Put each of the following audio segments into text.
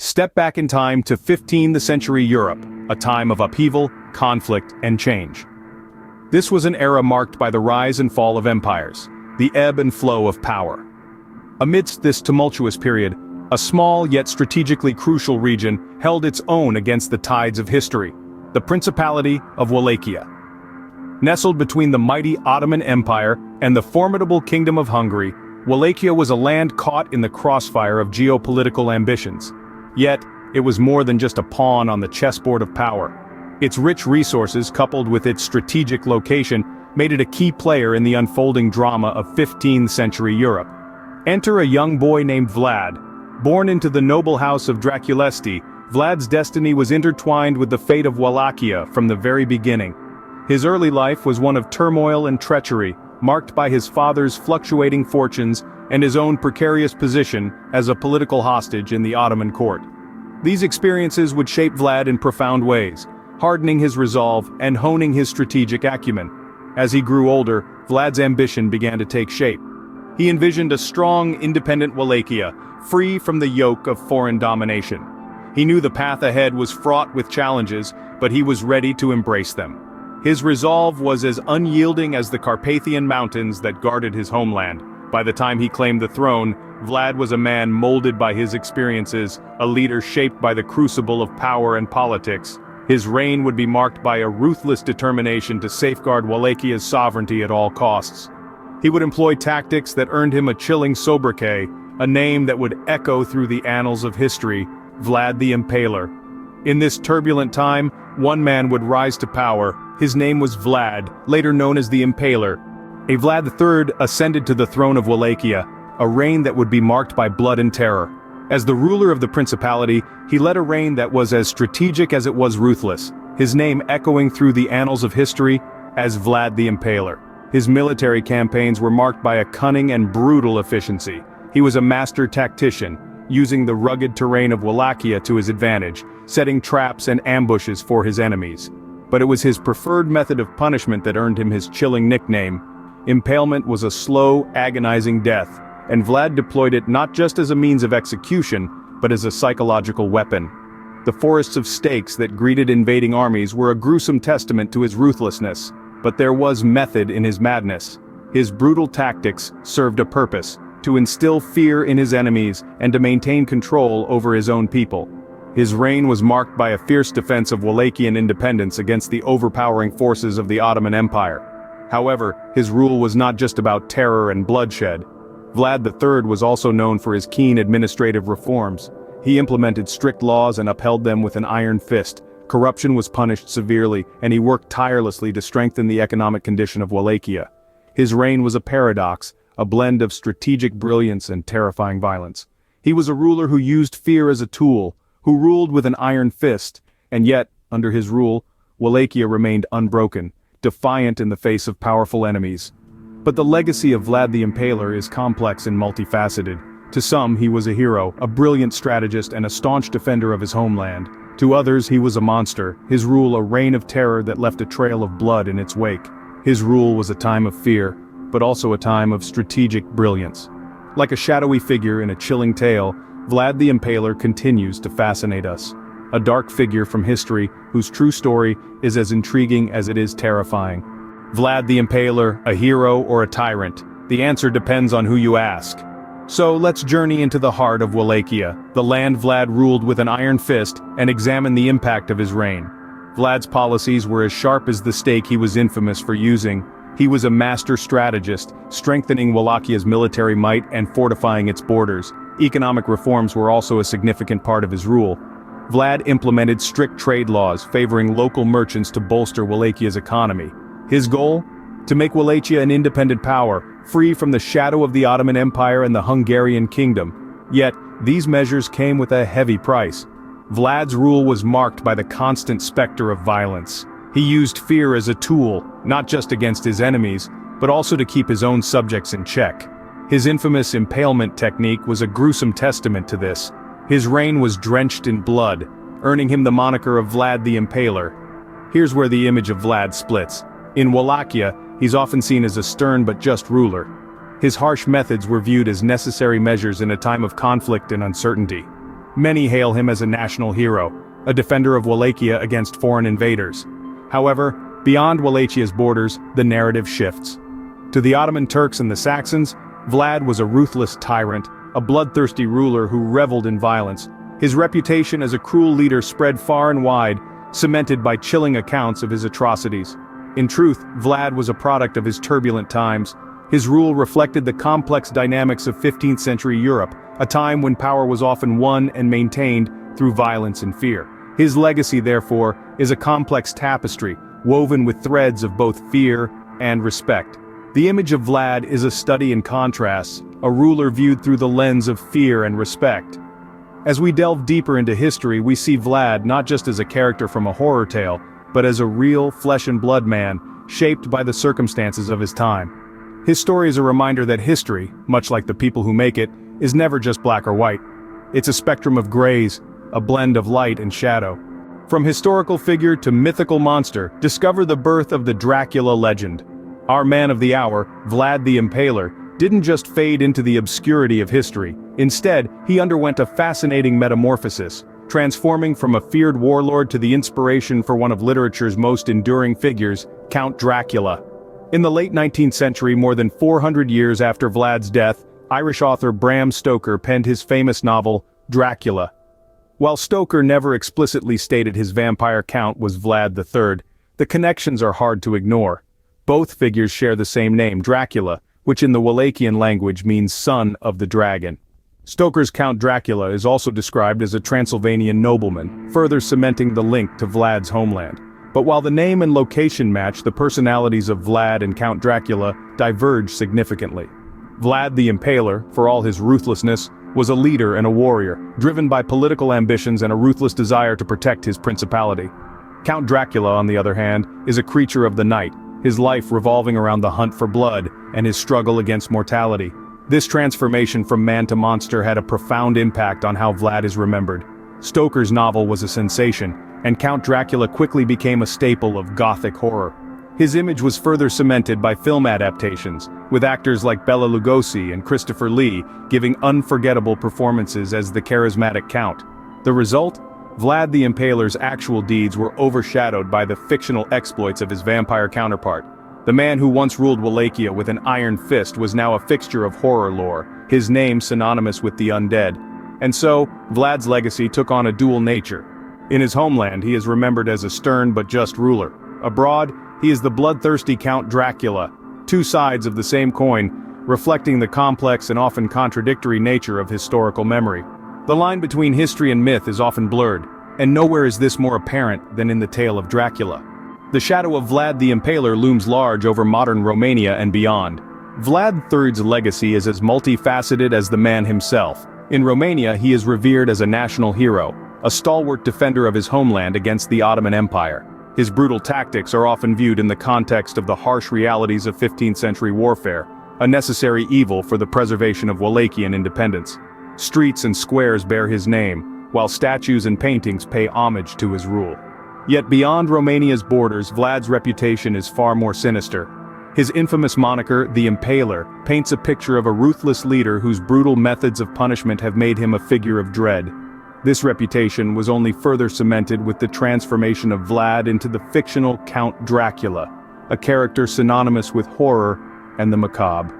Step back in time to 15th century Europe, a time of upheaval, conflict, and change. This was an era marked by the rise and fall of empires, the ebb and flow of power. Amidst this tumultuous period, a small yet strategically crucial region held its own against the tides of history, the Principality of Wallachia. Nestled between the mighty Ottoman Empire and the formidable Kingdom of Hungary, Wallachia was a land caught in the crossfire of geopolitical ambitions. Yet, it was more than just a pawn on the chessboard of power. Its rich resources, coupled with its strategic location, made it a key player in the unfolding drama of 15th century Europe. Enter a young boy named Vlad. Born into the noble house of Draculesti, Vlad's destiny was intertwined with the fate of Wallachia from the very beginning. His early life was one of turmoil and treachery, marked by his father's fluctuating fortunes and his own precarious position as a political hostage in the Ottoman court. These experiences would shape Vlad in profound ways, hardening his resolve and honing his strategic acumen. As he grew older, Vlad's ambition began to take shape. He envisioned a strong, independent Wallachia, free from the yoke of foreign domination. He knew the path ahead was fraught with challenges, but he was ready to embrace them. His resolve was as unyielding as the Carpathian mountains that guarded his homeland. By the time he claimed the throne, Vlad was a man molded by his experiences, a leader shaped by the crucible of power and politics. His reign would be marked by a ruthless determination to safeguard Wallachia's sovereignty at all costs. He would employ tactics that earned him a chilling sobriquet, a name that would echo through the annals of history, Vlad the Impaler. In this turbulent time, one man would rise to power. His name was Vlad, later known as the Impaler. A Vlad III ascended to the throne of Wallachia, a reign that would be marked by blood and terror. As the ruler of the principality, he led a reign that was as strategic as it was ruthless, his name echoing through the annals of history as Vlad the Impaler. His military campaigns were marked by a cunning and brutal efficiency. He was a master tactician, using the rugged terrain of Wallachia to his advantage, setting traps and ambushes for his enemies. But it was his preferred method of punishment that earned him his chilling nickname. Impalement was a slow, agonizing death, and Vlad deployed it not just as a means of execution, but as a psychological weapon. The forests of stakes that greeted invading armies were a gruesome testament to his ruthlessness, but there was method in his madness. His brutal tactics served a purpose: to instill fear in his enemies and to maintain control over his own people. His reign was marked by a fierce defense of Wallachian independence against the overpowering forces of the Ottoman Empire. However, his rule was not just about terror and bloodshed. Vlad III was also known for his keen administrative reforms. He implemented strict laws and upheld them with an iron fist. Corruption was punished severely, and he worked tirelessly to strengthen the economic condition of Wallachia. His reign was a paradox, a blend of strategic brilliance and terrifying violence. He was a ruler who used fear as a tool, who ruled with an iron fist, and yet, under his rule, Wallachia remained unbroken, defiant in the face of powerful enemies. But the legacy of Vlad the Impaler is complex and multifaceted. To some, he was a hero, a brilliant strategist and a staunch defender of his homeland. To others, he was a monster, his rule a reign of terror that left a trail of blood in its wake. His rule was a time of fear, but also a time of strategic brilliance. Like a shadowy figure in a chilling tale, Vlad the Impaler continues to fascinate us. A dark figure from history whose true story is as intriguing as it is terrifying. Vlad the Impaler, a hero or a tyrant? The answer depends on who you ask. So let's journey into the heart of Wallachia, the land Vlad ruled with an iron fist, and examine the impact of his reign. Vlad's policies were as sharp as the stake he was infamous for using. He was a master strategist, strengthening Wallachia's military might and fortifying its borders. Economic reforms were also a significant part of his rule. Vlad implemented strict trade laws favoring local merchants to bolster Wallachia's economy. His goal? To make Wallachia an independent power, free from the shadow of the Ottoman Empire and the Hungarian kingdom. Yet, these measures came with a heavy price. Vlad's rule was marked by the constant specter of violence. He used fear as a tool, not just against his enemies, but also to keep his own subjects in check. His infamous impalement technique was a gruesome testament to this. His reign was drenched in blood, earning him the moniker of Vlad the Impaler. Here's where the image of Vlad splits. In Wallachia, he's often seen as a stern but just ruler. His harsh methods were viewed as necessary measures in a time of conflict and uncertainty. Many hail him as a national hero, a defender of Wallachia against foreign invaders. However, beyond Wallachia's borders, the narrative shifts. To the Ottoman Turks and the Saxons, Vlad was a ruthless tyrant, a bloodthirsty ruler who reveled in violence. His reputation as a cruel leader spread far and wide, cemented by chilling accounts of his atrocities. In truth, Vlad was a product of his turbulent times. His rule reflected the complex dynamics of 15th century Europe, a time when power was often won and maintained through violence and fear. His legacy, therefore, is a complex tapestry, woven with threads of both fear and respect. The image of Vlad is a study in contrasts, a ruler viewed through the lens of fear and respect. As we delve deeper into history, we see Vlad not just as a character from a horror tale, but as a real flesh-and-blood man, shaped by the circumstances of his time. His story is a reminder that history, much like the people who make it, is never just black or white. It's a spectrum of grays, a blend of light and shadow. From historical figure to mythical monster, discover the birth of the Dracula legend. Our man of the hour, Vlad the Impaler, didn't just fade into the obscurity of history. Instead, he underwent a fascinating metamorphosis, transforming from a feared warlord to the inspiration for one of literature's most enduring figures, Count Dracula. In the late 19th century, more than 400 years after Vlad's death, Irish author Bram Stoker penned his famous novel, Dracula. While Stoker never explicitly stated his vampire count was Vlad III, the connections are hard to ignore. Both figures share the same name, Dracula, which in the Wallachian language means son of the dragon. Stoker's Count Dracula is also described as a Transylvanian nobleman, further cementing the link to Vlad's homeland. But while the name and location match, the personalities of Vlad and Count Dracula diverge significantly. Vlad the Impaler, for all his ruthlessness, was a leader and a warrior, driven by political ambitions and a ruthless desire to protect his principality. Count Dracula, on the other hand, is a creature of the night, his life revolving around the hunt for blood and his struggle against mortality. This transformation from man to monster had a profound impact on how Vlad is remembered. Stoker's novel was a sensation, and Count Dracula quickly became a staple of Gothic horror. His image was further cemented by film adaptations, with actors like Bela Lugosi and Christopher Lee giving unforgettable performances as the charismatic Count. The result? Vlad the Impaler's actual deeds were overshadowed by the fictional exploits of his vampire counterpart. The man who once ruled Wallachia with an iron fist was now a fixture of horror lore, his name synonymous with the undead. And so, Vlad's legacy took on a dual nature. In his homeland, he is remembered as a stern but just ruler. Abroad, he is the bloodthirsty Count Dracula, two sides of the same coin, reflecting the complex and often contradictory nature of historical memory. The line between history and myth is often blurred, and nowhere is this more apparent than in the tale of Dracula. The shadow of Vlad the Impaler looms large over modern Romania and beyond. Vlad III's legacy is as multifaceted as the man himself. In Romania, he is revered as a national hero, a stalwart defender of his homeland against the Ottoman Empire. His brutal tactics are often viewed in the context of the harsh realities of 15th century warfare, a necessary evil for the preservation of Wallachian independence. Streets and squares bear his name, while statues and paintings pay homage to his rule. Yet beyond Romania's borders, Vlad's reputation is far more sinister. His infamous moniker, the Impaler, paints a picture of a ruthless leader whose brutal methods of punishment have made him a figure of dread. This reputation was only further cemented with the transformation of Vlad into the fictional Count Dracula, a character synonymous with horror and the macabre.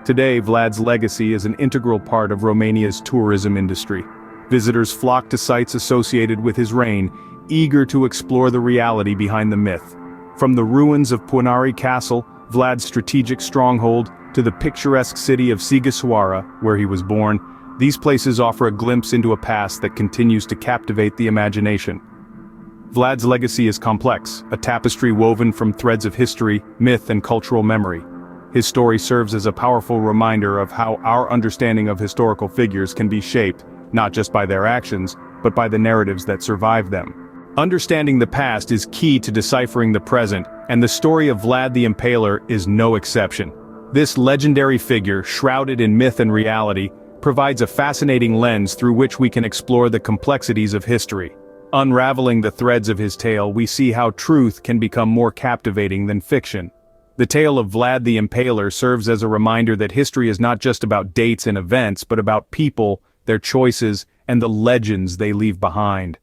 Today, Vlad's legacy is an integral part of Romania's tourism industry. Visitors flock to sites associated with his reign, eager to explore the reality behind the myth. From the ruins of Punari Castle, Vlad's strategic stronghold, to the picturesque city of Sighisoara, where he was born, these places offer a glimpse into a past that continues to captivate the imagination. Vlad's legacy is complex, a tapestry woven from threads of history, myth, and cultural memory. His story serves as a powerful reminder of how our understanding of historical figures can be shaped, not just by their actions, but by the narratives that survive them. Understanding the past is key to deciphering the present, and the story of Vlad the Impaler is no exception. This legendary figure, shrouded in myth and reality, provides a fascinating lens through which we can explore the complexities of history. Unraveling the threads of his tale, we see how truth can become more captivating than fiction. The tale of Vlad the Impaler serves as a reminder that history is not just about dates and events, but about people, their choices, and the legends they leave behind.